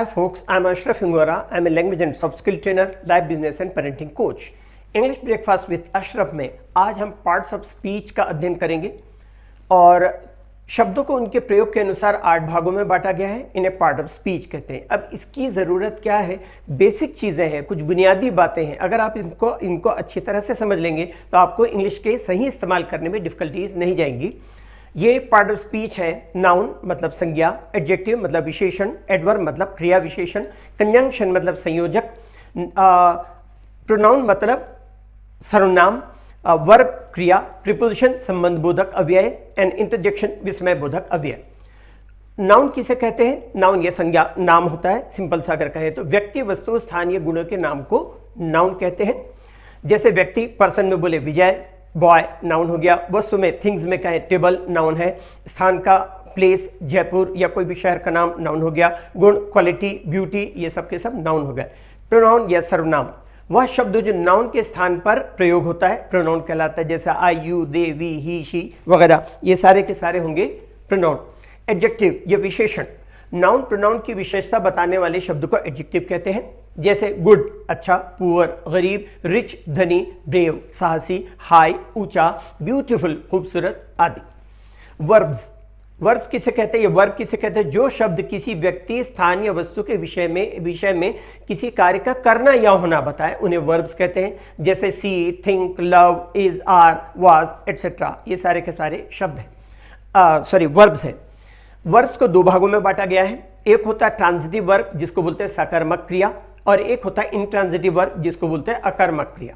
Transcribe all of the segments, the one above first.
Hi folks, I'm Ashraf Hingora. I'm a language and soft skill trainer, life business and parenting coach. English breakfast with Ashraf में आज हम parts of speech का अध्ययन करेंगे और शब्दों को उनके प्रयोग के अनुसार 8 भागों में बांटा गया है। इन्हें पार्ट ऑफ स्पीच कहते हैं। अब इसकी ज़रूरत क्या है? बेसिक चीज़ें हैं, कुछ बुनियादी बातें हैं। अगर आप इनको अच्छी तरह से समझ लेंगे तो आपको इंग्लिश के सही इस्तेमाल करने में डिफ़िकल्टीज नहीं जाएंगी। ये पार्ट ऑफ स्पीच है। नाउन मतलब संज्ञा, एडजेक्टिव मतलब विशेषण, एडवर्ब मतलब क्रिया विशेषण, कंजंक्शन मतलब संयोजक, प्रोनाउन मतलब सर्वनाम, वर्ब क्रिया, प्रीपोजिशन संबंध बोधक अव्यय एंड इंटरजेक्शन विस्मय बोधक अव्यय। नाउन किसे कहते हैं? नाउन ये संज्ञा नाम होता है। सिंपल सा अगर कहें तो व्यक्ति, वस्तु, स्थानीय गुणों के नाम को नाउन कहते हैं। जैसे व्यक्ति पर्सन में बोले विजय, बॉय नाउन हो गया। वस्तु में थिंग्स में कहें टेबल नाउन है। स्थान का प्लेस जयपुर या कोई भी शहर का नाम नाउन हो गया। गुण क्वालिटी ब्यूटी ये सब के सब नाउन हो गए। प्रोनाउन या सर्वनाम वह शब्द जो नाउन के स्थान पर प्रयोग होता है प्रोनाउन कहलाता है। जैसे I, you, they, we, he, she वगैरह ये सारे के सारे होंगे प्रोनाउन। एडजेक्टिव ये विशेषण, नाउन प्रोनाउन की विशेषता बताने वाले शब्द को एडजेक्टिव कहते हैं। जैसे गुड अच्छा, पुअर गरीब, रिच धनी, ब्रेव साहसी, हाई ऊंचा, ब्यूटीफुल खूबसूरत आदि। वर्ब्स, वर्ब्स किसे कहते हैं? ये वर्ब किसे कहते हैं? जो शब्द किसी व्यक्ति, स्थान या वस्तु के विषय में किसी कार्य का करना या होना बताए उन्हें वर्ब्स कहते हैं। जैसे see, think, love, is, are, was etcetera ये सारे के सारे शब्द हैं, वर्ब्स हैं। वर्ब्स को 2 भागों में बांटा गया है। एक होता है ट्रांजिटिव वर्ब जिसको बोलते हैं सकर्मक क्रिया, और एक होता है इंट्रांजिटिव वर्ब जिसको बोलते हैं अकर्मक क्रिया।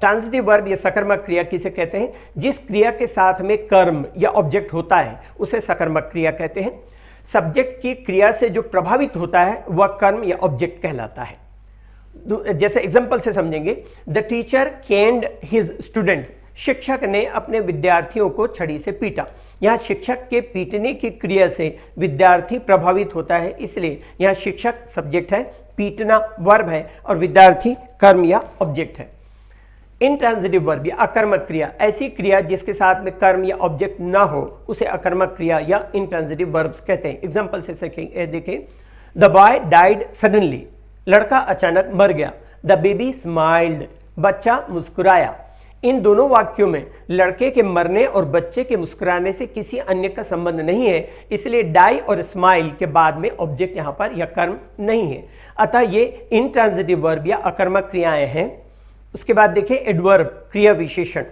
ट्रांजिटिव वर्ब या सकर्मक क्रिया किसे कहते हैं? जिस क्रिया के साथ में कर्म या ऑब्जेक्ट होता है उसे सकर्मक क्रिया कहते हैं। सब्जेक्ट की क्रिया से जो प्रभावित होता है वह कर्म या ऑब्जेक्ट कहलाता है। जैसे एग्जांपल से समझेंगे, the teacher canned his student, शिक्षक ने अपने विद्यार्थियों को छड़ी से पीटा। यहाँ शिक्षक के पीटने की क्रिया से विद्यार्थी प्रभावित होता है, इसलिए यहाँ शिक्षक सब्जेक्ट है, पीटना वर्ब है और विद्यार्थी कर्म या ऑब्जेक्ट है। इंट्रांजिटिव वर्ब या अकर्मक क्रिया, ऐसी क्रिया जिसके साथ में कर्म या ऑब्जेक्ट ना हो उसे अकर्मक क्रिया या इंट्रांजिटिव वर्ब्स कहते हैं। एग्जांपल से देखें, द बॉय डाइड सडनली, लड़का अचानक मर गया। द बेबी स्माइल्ड, बच्चा मुस्कुराया। इन दोनों वाक्यों में लड़के के मरने और बच्चे के मुस्कुराने से किसी अन्य का संबंध नहीं है, इसलिए डाई और स्माइल के बाद में ऑब्जेक्ट यहां पर या कर्म नहीं है। अतः ये इंट्रांजिटिव वर्ब या अकर्मक क्रियाएं हैं। उसके बाद देखिए एडवर्ब क्रिया विशेषण।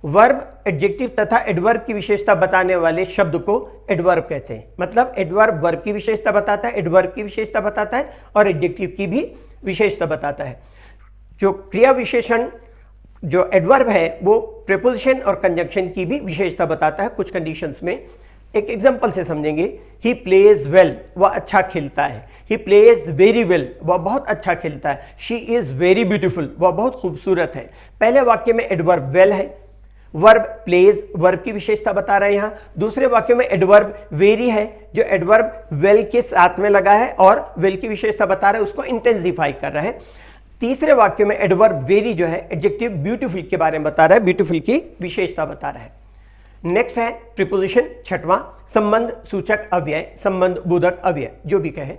वर्ब, एडजेक्टिव तथा एडवर्ब की विशेषता बताने वाले शब्द को एडवर्ब कहते हैं। मतलब एडवर्ब वर्ब की विशेषता बताता है, एडवर्ब की विशेषता बताता है और एडजेक्टिव की भी विशेषता बताता है। जो क्रिया विशेषण जो एडवर्ब है वो प्रीपोजिशन और कंजंक्शन की भी विशेषता बताता है कुछ कंडीशंस में। एक एग्जांपल से समझेंगे, ही प्लेज वेल, वह अच्छा खेलता है। ही प्लेज वेरी वेल, वह बहुत अच्छा खेलता है। शी इज वेरी ब्यूटीफुल, वह बहुत खूबसूरत है। पहले वाक्य में एडवर्ब वेल है, वर्ब प्लेज वर्ब की विशेषता बता रहे हैं। यहाँ दूसरे वाक्य में एडवर्ब वेरी है जो एडवर्ब वेल के साथ में लगा है और वेल की विशेषता बता रहा है, उसको इंटेंसिफाई कर रहा है। तीसरे वाक्य में एडवर्ब वेरी जो है एडजेक्टिव ब्यूटीफुल के बारे में बता रहा है, ब्यूटीफुल की विशेषता बता रहा है। नेक्स्ट है प्रीपोजिशन, छठवां, संबंध सूचक अव्यय, संबंध बोधक अव्यय। जो भी कहे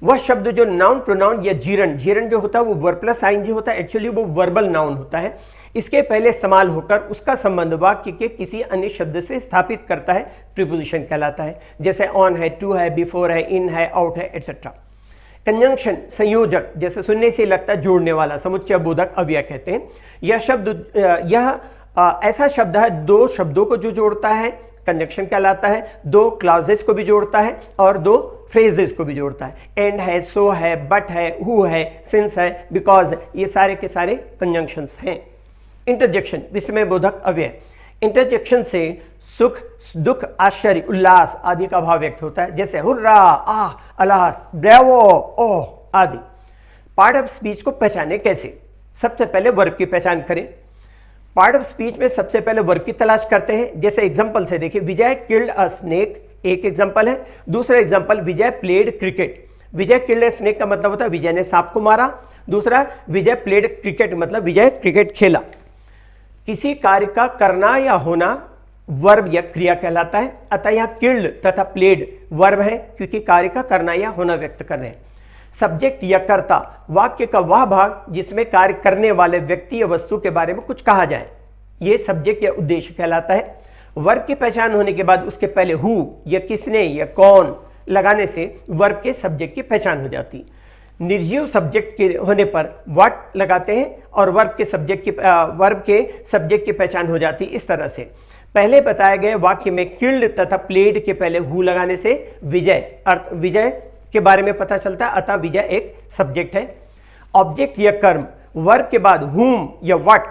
वह शब्द जो नाउन प्रोनाउन या जीरण, जीरण जो होता है वो वर्ब प्लस आईएनजी होता है, एक्चुअली वो वर्बल नाउन होता है। इसके पहले इस्तेमाल होकर उसका संबंध वाक्य के किसी अन्य शब्द से स्थापित करता है, प्रीपोजिशन कहलाता है। जैसे ऑन है, टू है, बिफोर है, इन है, आउट है एटसेट्रा। कंजंक्शन संयोजक, जैसे सुनने से लगता है जोड़ने वाला, समुच्चय बोधक अव्यय कहते हैं। यह शब्द ऐसा शब्द है 2 शब्दों को जो जोड़ता है, कंजंक्शन कहलाता है। 2 क्लॉजेस को भी जोड़ता है और 2 फ्रेजेस को भी जोड़ता है। एंड है, सो है, बट है, हु है, सिंस है, बिकॉज, ये सारे के सारे कंजंक्शंस हैं। इंटरजेक्शन विस्मय बोधक अव्यय, इंटरजेक्शन से सुख, दुख, आश्चर्य, उल्लास आदि का भाव व्यक्त होता है। जैसे हुर्रा, आह, अलास, ब्रेवो, ओह आदि। पार्ट ऑफ स्पीच को पहचाने कैसे? सबसे पहले वर्ब की पहचान करें। पार्ट ऑफ स्पीच में सबसे पहले वर्ब की तलाश करते हैं। जैसे एग्जांपल से देखिए, विजय किल्ड अ स्नेक एक एग्जांपल है। दूसरा example, Vijay played cricket. Vijay killed a snake का मतलब होता है विजय ने सांप को मारा। दूसरा, विजय प्लेड क्रिकेट मतलब विजय क्रिकेट खेला। किसी कार्य का करना या होना वर्ब या क्रिया कहलाता है। अतः यहां किल्ड तथा प्लेड वर्ब है क्योंकि कार्य का करना या होना व्यक्त कर रहे हैं। सब्जेक्ट या कर्ता वाक्य का वह भाग जिसमें कार्य करने वाले व्यक्ति या वस्तु के बारे में कुछ कहा जाए, यह सब्जेक्ट या उद्देश्य कहलाता है। वर्ब की पहचान होने के बाद उसके पहले हु या किसने या कौन लगाने से वर्ब के सब्जेक्ट की पहचान हो जाती। निर्जीव सब्जेक्ट के होने पर व्हाट लगाते हैं और वर्ब के सब्जेक्ट की पहचान हो जाती इस तरह से। पहले बताए गए वाक्य में किल्ड तथा प्लेड के पहले हु लगाने से विजय के बारे में पता चलता है, अतः विजय एक सब्जेक्ट है। ऑब्जेक्ट या कर्म वर्ब के बाद हुम या व्हाट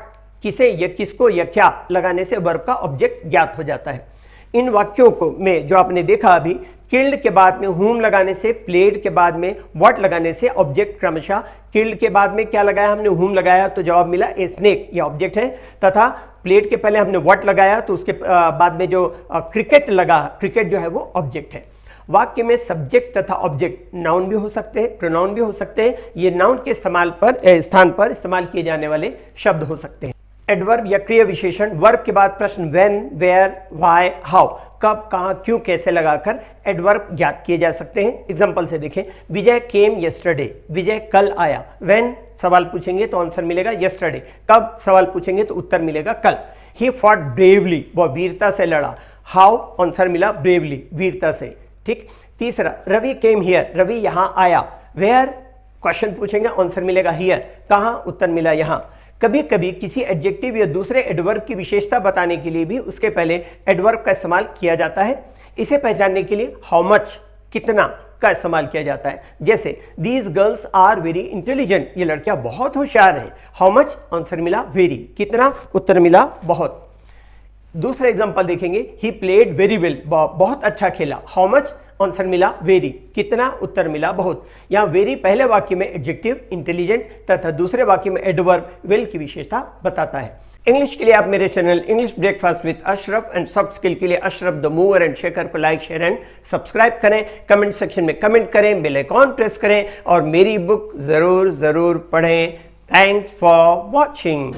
किसे या किसको या क्या लगाने से वर्ब का ऑब्जेक्ट ज्ञात हो जाता है। इन वाक्यों को में जो आपने देखा अभी, किल्ड के बाद में हुम लगाने से, प्लेड के बाद में व्हाट लगाने से ऑब्जेक्ट क्रमशः, किल्ड के बाद में क्या लगाया हमने, हुम लगाया तो जवाब मिला ए स्नेक, यह ऑब्जेक्ट है, तथा प्लेड के पहले हमने व्हाट लगाया तो उसके बाद में जो क्रिकेट लगा, क्रिकेट जो है वो ऑब्जेक्ट है। वाक्य में सब्जेक्ट तथा ऑब्जेक्ट नाउन भी हो सकते हैं, प्रोनाउन भी हो सकते हैं। ये नाउन के स्थान पर इस्तेमाल किए जाने वाले शब्द हो सकते हैं। एडवर्ब या क्रिया विशेषण वर्ब के बाद प्रश्न व्हेन, वेयर, व्हाई, हाउ, कब, कहां, क्यों, कैसे लगाकर एडवर्ब ज्ञात किए जा सकते हैं। एग्जांपल से देखें, विजय केम यस्टरडे, विजय कल आया। व्हेन सवाल पूछेंगे तो आंसर मिलेगा यस्टरडे, कब सवाल पूछेंगे तो उत्तर मिलेगा कल। ही फॉट ब्रेवली, वह वीरता से लड़ा। हाउ आंसर मिला ब्रेवली, वीरता से, ठीक। तीसरा, रवि केम हियर, रवि यहां आया। वेयर क्वेश्चन पूछेंगे आंसर मिलेगा हियर, कहां, उत्तर मिला यहां। कभी कभी किसी एडजेक्टिव या दूसरे एडवर्ब की विशेषता बताने के लिए भी उसके पहले एडवर्ब का इस्तेमाल किया जाता है। इसे पहचानने के लिए हाउ मच, कितना का इस्तेमाल किया जाता है। जैसे these girls are very intelligent, ये लड़कियां बहुत होशियार हैं। हाउ मच आंसर मिला वेरी, कितना, उत्तर मिला बहुत। दूसरा एग्जांपल देखेंगे, ही प्लेड वेरी वेल, बहुत अच्छा खेला। हाउ मच आंसर मिला वेरी, कितना, उत्तर मिला बहुत। यहां वेरी पहले वाक्य में एडजेक्टिव इंटेलिजेंट तथा दूसरे वाक्य में एडवर्ब वेल की विशेषता बताता है। इंग्लिश के लिए आप मेरे channel English breakfast with Ashraf and soft skill के लिए Ashraf the mover and shaker को लाइक, शेयर एंड सब्सक्राइब करें। कमेंट सेक्शन में कमेंट करें, बेल आइकॉन प्रेस करें और मेरी बुक जरूर पढ़ें। Thanks for watching.